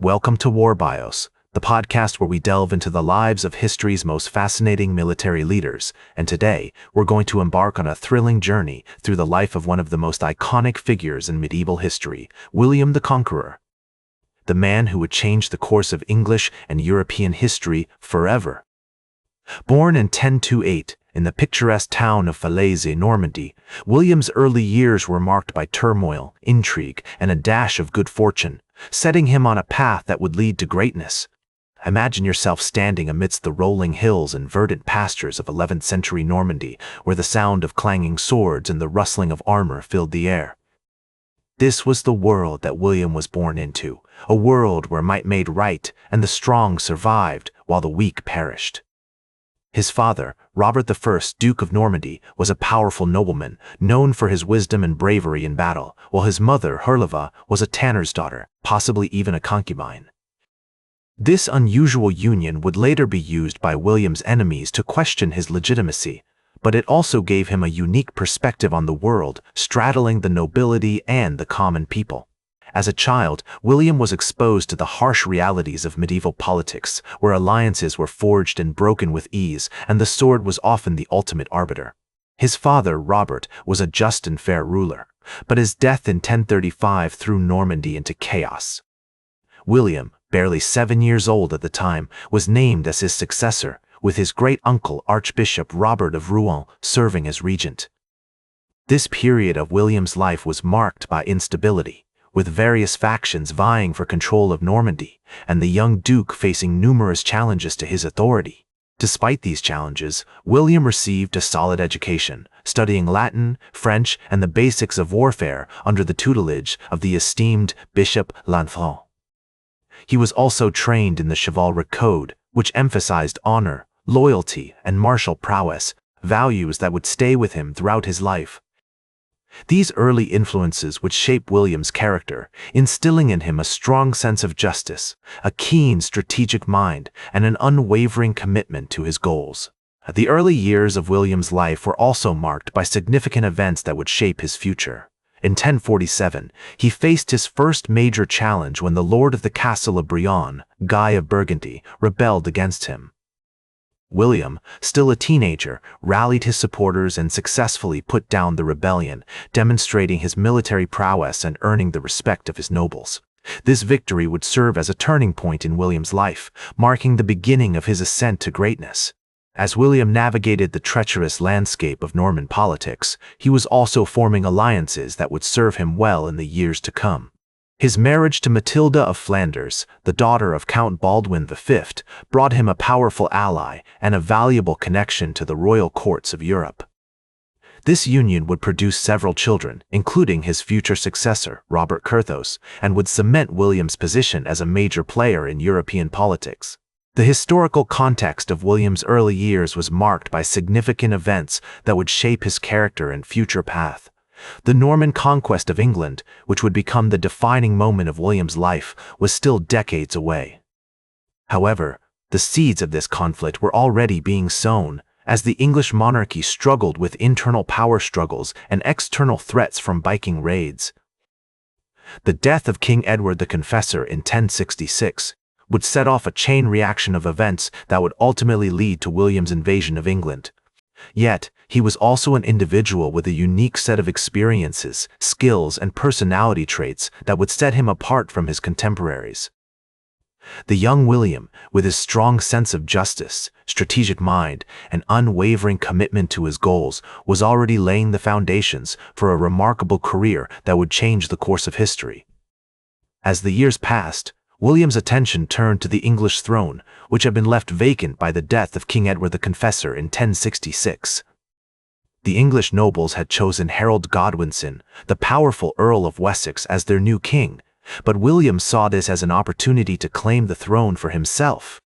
Welcome to War Bios, the podcast where we delve into the lives of history's most fascinating military leaders, and today we're going to embark on a thrilling journey through the life of one of the most iconic figures in medieval history, William the Conqueror. The man who would change the course of English and European history forever. Born in 1028 in the picturesque town of Falaise, Normandy, William's early years were marked by turmoil, intrigue, and a dash of good fortune, setting him on a path that would lead to greatness. Imagine yourself standing amidst the rolling hills and verdant pastures of 11th century Normandy, where the sound of clanging swords and the rustling of armor filled the air. This was the world that William was born into, a world where might made right and the strong survived while the weak perished. His father, Robert I, Duke of Normandy, was a powerful nobleman, known for his wisdom and bravery in battle, while his mother, Herleva, was a tanner's daughter, possibly even a concubine. This unusual union would later be used by William's enemies to question his legitimacy, but it also gave him a unique perspective on the world, straddling the nobility and the common people. As a child, William was exposed to the harsh realities of medieval politics, where alliances were forged and broken with ease, and the sword was often the ultimate arbiter. His father, Robert, was a just and fair ruler, but his death in 1035 threw Normandy into chaos. William, barely 7 years old at the time, was named as his successor, with his great-uncle Archbishop Robert of Rouen serving as regent. This period of William's life was marked by instability, with various factions vying for control of Normandy, and the young duke facing numerous challenges to his authority. Despite these challenges, William received a solid education, studying Latin, French, and the basics of warfare under the tutelage of the esteemed Bishop Lanfranc. He was also trained in the chivalric code, which emphasized honor, loyalty, and martial prowess, values that would stay with him throughout his life. These early influences would shape William's character, instilling in him a strong sense of justice, a keen strategic mind, and an unwavering commitment to his goals. The early years of William's life were also marked by significant events that would shape his future. In 1047, he faced his first major challenge when the lord of the castle of Brienne, Guy of Burgundy, rebelled against him. William, still a teenager, rallied his supporters and successfully put down the rebellion, demonstrating his military prowess and earning the respect of his nobles. This victory would serve as a turning point in William's life, marking the beginning of his ascent to greatness. As William navigated the treacherous landscape of Norman politics, he was also forming alliances that would serve him well in the years to come. His marriage to Matilda of Flanders, the daughter of Count Baldwin V, brought him a powerful ally and a valuable connection to the royal courts of Europe. This union would produce several children, including his future successor, Robert Curthose, and would cement William's position as a major player in European politics. The historical context of William's early years was marked by significant events that would shape his character and future path. The Norman conquest of England, which would become the defining moment of William's life, was still decades away. However, the seeds of this conflict were already being sown, as the English monarchy struggled with internal power struggles and external threats from Viking raids. The death of King Edward the Confessor in 1066 would set off a chain reaction of events that would ultimately lead to William's invasion of England. Yet, he was also an individual with a unique set of experiences, skills, and personality traits that would set him apart from his contemporaries. The young William, with his strong sense of justice, strategic mind, and unwavering commitment to his goals, was already laying the foundations for a remarkable career that would change the course of history. As the years passed, William's attention turned to the English throne, which had been left vacant by the death of King Edward the Confessor in 1066. The English nobles had chosen Harold Godwinson, the powerful Earl of Wessex, as their new king, but William saw this as an opportunity to claim the throne for himself.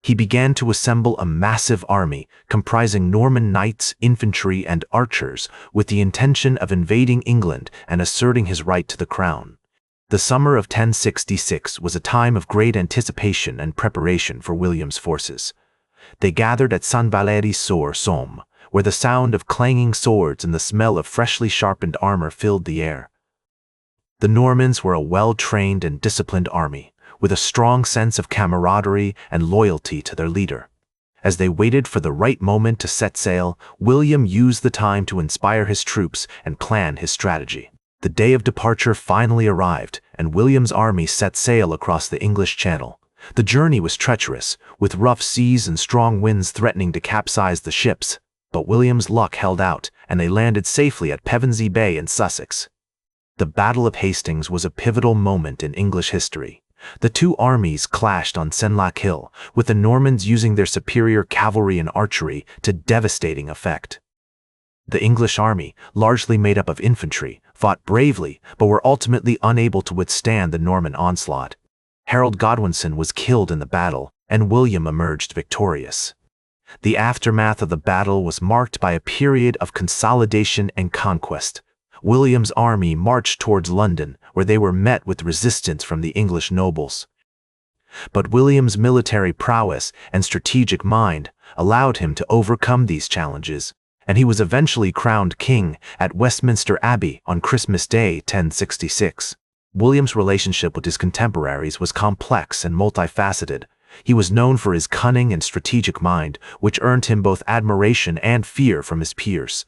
He began to assemble a massive army comprising Norman knights, infantry, and archers, with the intention of invading England and asserting his right to the crown. The summer of 1066 was a time of great anticipation and preparation for William's forces. They gathered at Saint-Valery-sur-Somme, where the sound of clanging swords and the smell of freshly sharpened armor filled the air. The Normans were a well-trained and disciplined army, with a strong sense of camaraderie and loyalty to their leader. As they waited for the right moment to set sail, William used the time to inspire his troops and plan his strategy. The day of departure finally arrived, and William's army set sail across the English Channel. The journey was treacherous, with rough seas and strong winds threatening to capsize the ships, but William's luck held out, and they landed safely at Pevensey Bay in Sussex. The Battle of Hastings was a pivotal moment in English history. The two armies clashed on Senlac Hill, with the Normans using their superior cavalry and archery to devastating effect. The English army, largely made up of infantry, fought bravely but were ultimately unable to withstand the Norman onslaught. Harold Godwinson was killed in the battle, and William emerged victorious. The aftermath of the battle was marked by a period of consolidation and conquest. William's army marched towards London, where they were met with resistance from the English nobles. But William's military prowess and strategic mind allowed him to overcome these challenges, and he was eventually crowned king at Westminster Abbey on Christmas Day 1066. William's relationship with his contemporaries was complex and multifaceted. He was known for his cunning and strategic mind, which earned him both admiration and fear from his peers.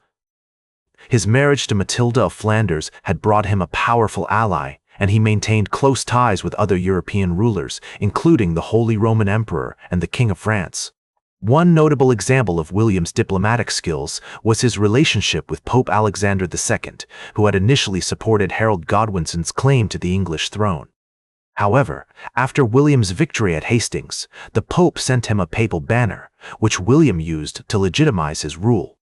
His marriage to Matilda of Flanders had brought him a powerful ally, and he maintained close ties with other European rulers, including the Holy Roman Emperor and the King of France. One notable example of William's diplomatic skills was his relationship with Pope Alexander II, who had initially supported Harold Godwinson's claim to the English throne. However, after William's victory at Hastings, the Pope sent him a papal banner, which William used to legitimize his rule.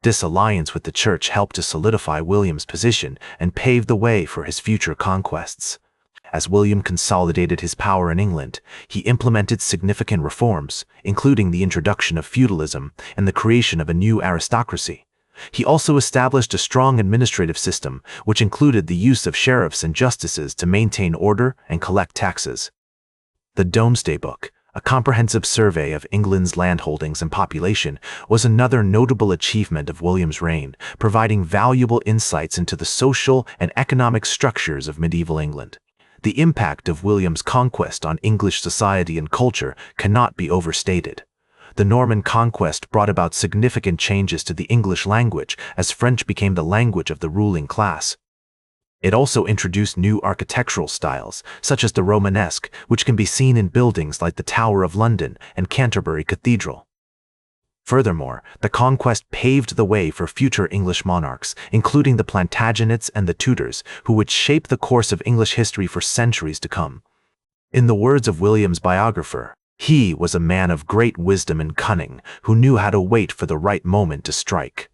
This alliance with the Church helped to solidify William's position and pave the way for his future conquests. As William consolidated his power in England, he implemented significant reforms, including the introduction of feudalism and the creation of a new aristocracy. He also established a strong administrative system, which included the use of sheriffs and justices to maintain order and collect taxes. The Domesday Book, a comprehensive survey of England's landholdings and population, was another notable achievement of William's reign, providing valuable insights into the social and economic structures of medieval England. The impact of William's conquest on English society and culture cannot be overstated. The Norman conquest brought about significant changes to the English language, as French became the language of the ruling class. It also introduced new architectural styles, such as the Romanesque, which can be seen in buildings like the Tower of London and Canterbury Cathedral. Furthermore, the conquest paved the way for future English monarchs, including the Plantagenets and the Tudors, who would shape the course of English history for centuries to come. In the words of William's biographer, "He was a man of great wisdom and cunning, who knew how to wait for the right moment to strike."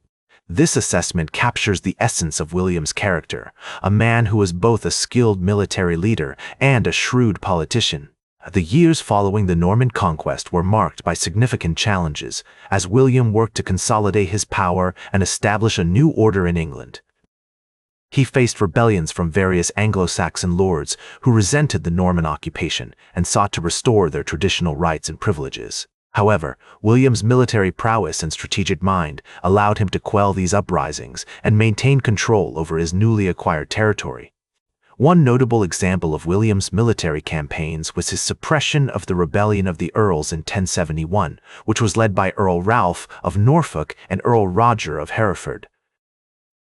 This assessment captures the essence of William's character, a man who was both a skilled military leader and a shrewd politician. The years following the Norman conquest were marked by significant challenges, as William worked to consolidate his power and establish a new order in England. He faced rebellions from various Anglo-Saxon lords who resented the Norman occupation and sought to restore their traditional rights and privileges. However, William's military prowess and strategic mind allowed him to quell these uprisings and maintain control over his newly acquired territory. One notable example of William's military campaigns was his suppression of the rebellion of the Earls in 1071, which was led by Earl Ralph of Norfolk and Earl Roger of Hereford.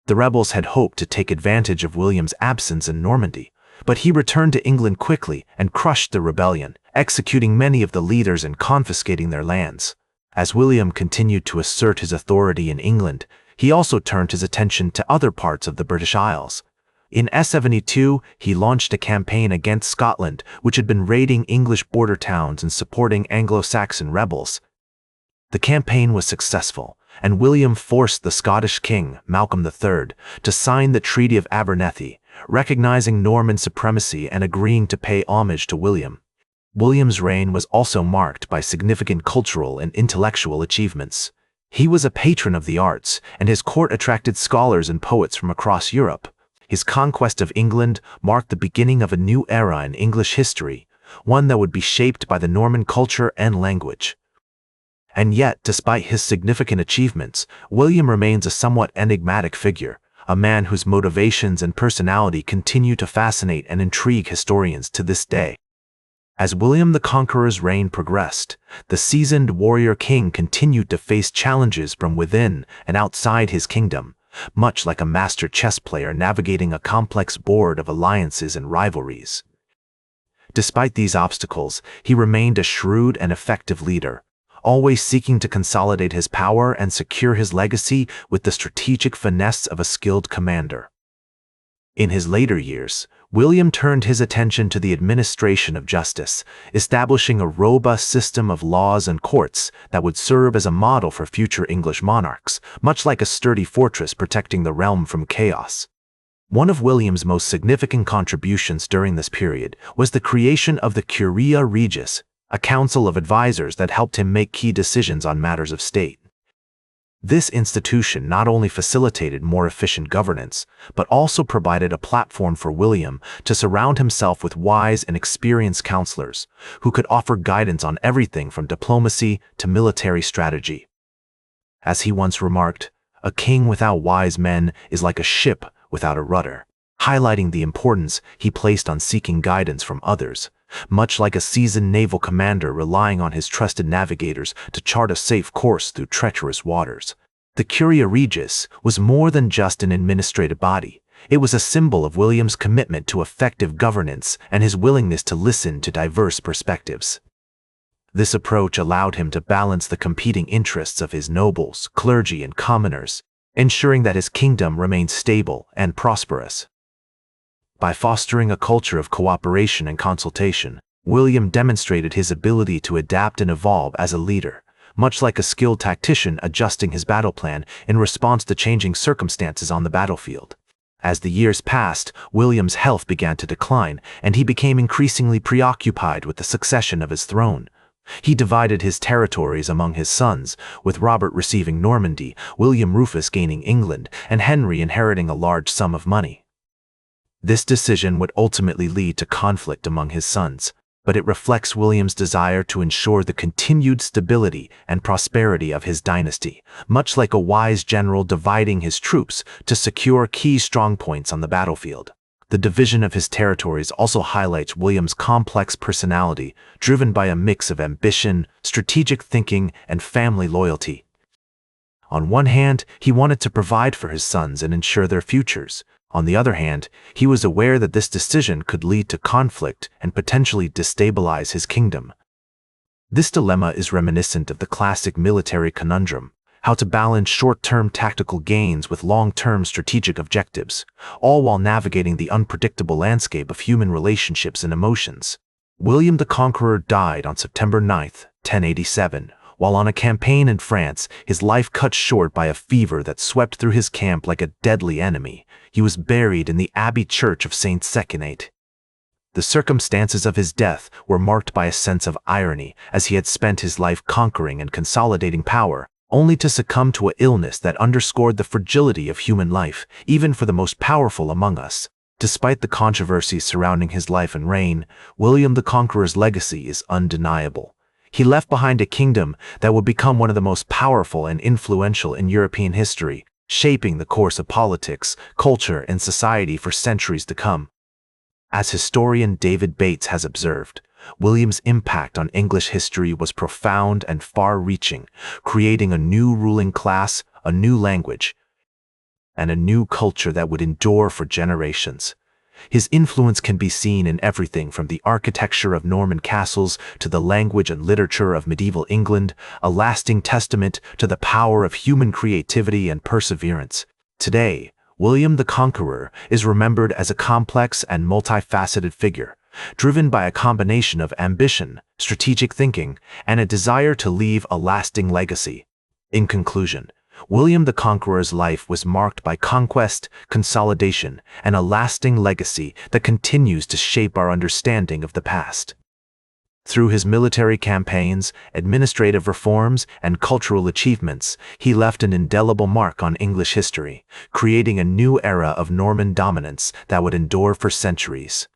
The rebels had hoped to take advantage of William's absence in Normandy, but he returned to England quickly and crushed the rebellion, executing many of the leaders and confiscating their lands. As William continued to assert his authority in England, he also turned his attention to other parts of the British Isles. In S72, he launched a campaign against Scotland, which had been raiding English border towns and supporting Anglo-Saxon rebels. The campaign was successful, and William forced the Scottish king, Malcolm III, to sign the Treaty of Abernethy, recognizing Norman supremacy and agreeing to pay homage to William. William's reign was also marked by significant cultural and intellectual achievements. He was a patron of the arts, and his court attracted scholars and poets from across Europe. His conquest of England marked the beginning of a new era in English history, one that would be shaped by the Norman culture and language. And yet, despite his significant achievements, William remains a somewhat enigmatic figure, a man whose motivations and personality continue to fascinate and intrigue historians to this day. As William the Conqueror's reign progressed, the seasoned warrior king continued to face challenges from within and outside his kingdom, much like a master chess player navigating a complex board of alliances and rivalries. Despite these obstacles, he remained a shrewd and effective leader, always seeking to consolidate his power and secure his legacy with the strategic finesse of a skilled commander. In his later years, William turned his attention to the administration of justice, establishing a robust system of laws and courts that would serve as a model for future English monarchs, much like a sturdy fortress protecting the realm from chaos. One of William's most significant contributions during this period was the creation of the Curia Regis, a council of advisors that helped him make key decisions on matters of state. This institution not only facilitated more efficient governance, but also provided a platform for William to surround himself with wise and experienced counselors who could offer guidance on everything from diplomacy to military strategy. As he once remarked, "A king without wise men is like a ship without a rudder," highlighting the importance he placed on seeking guidance from others, much like a seasoned naval commander relying on his trusted navigators to chart a safe course through treacherous waters. The Curia Regis was more than just an administrative body. It was a symbol of William's commitment to effective governance and his willingness to listen to diverse perspectives. This approach allowed him to balance the competing interests of his nobles, clergy, and commoners, ensuring that his kingdom remained stable and prosperous. By fostering a culture of cooperation and consultation, William demonstrated his ability to adapt and evolve as a leader, much like a skilled tactician adjusting his battle plan in response to changing circumstances on the battlefield. As the years passed, William's health began to decline, and he became increasingly preoccupied with the succession of his throne. He divided his territories among his sons, with Robert receiving Normandy, William Rufus gaining England, and Henry inheriting a large sum of money. This decision would ultimately lead to conflict among his sons, but it reflects William's desire to ensure the continued stability and prosperity of his dynasty, much like a wise general dividing his troops to secure key strongpoints on the battlefield. The division of his territories also highlights William's complex personality, driven by a mix of ambition, strategic thinking, and family loyalty. On one hand, he wanted to provide for his sons and ensure their futures. On the other hand, he was aware that this decision could lead to conflict and potentially destabilize his kingdom. This dilemma is reminiscent of the classic military conundrum, how to balance short-term tactical gains with long-term strategic objectives, all while navigating the unpredictable landscape of human relationships and emotions. William the Conqueror died on September 9, 1087, while on a campaign in France, his life cut short by a fever that swept through his camp like a deadly enemy. He was buried in the Abbey Church of Saint Seconate. The circumstances of his death were marked by a sense of irony, as he had spent his life conquering and consolidating power, only to succumb to an illness that underscored the fragility of human life, even for the most powerful among us. Despite the controversies surrounding his life and reign, William the Conqueror's legacy is undeniable. He left behind a kingdom that would become one of the most powerful and influential in European history, shaping the course of politics, culture, and society for centuries to come. As historian David Bates has observed, William's impact on English history was profound and far-reaching, creating a new ruling class, a new language, and a new culture that would endure for generations. His influence can be seen in everything from the architecture of Norman castles to the language and literature of medieval England, a lasting testament to the power of human creativity and perseverance. Today, William the Conqueror is remembered as a complex and multifaceted figure, driven by a combination of ambition, strategic thinking, and a desire to leave a lasting legacy. In conclusion, William the Conqueror's life was marked by conquest, consolidation, and a lasting legacy that continues to shape our understanding of the past. Through his military campaigns, administrative reforms, and cultural achievements, he left an indelible mark on English history, creating a new era of Norman dominance that would endure for centuries.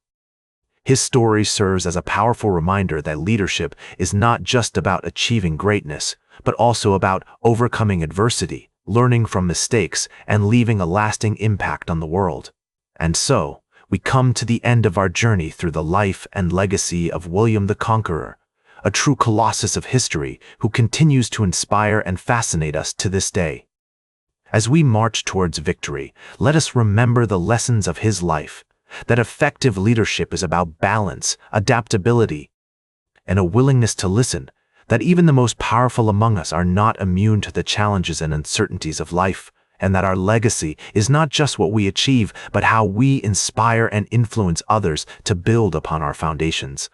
His story serves as a powerful reminder that leadership is not just about achieving greatness, but also about overcoming adversity, learning from mistakes, and leaving a lasting impact on the world. And so, we come to the end of our journey through the life and legacy of William the Conqueror, a true colossus of history who continues to inspire and fascinate us to this day. As we march towards victory, let us remember the lessons of his life, that effective leadership is about balance, adaptability, and a willingness to listen, that even the most powerful among us are not immune to the challenges and uncertainties of life, and that our legacy is not just what we achieve, but how we inspire and influence others to build upon our foundations.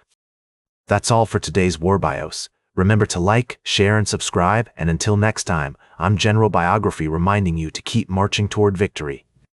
That's all for today's War Bios. Remember to like, share, and subscribe, and until next time, I'm General Biography reminding you to keep marching toward victory.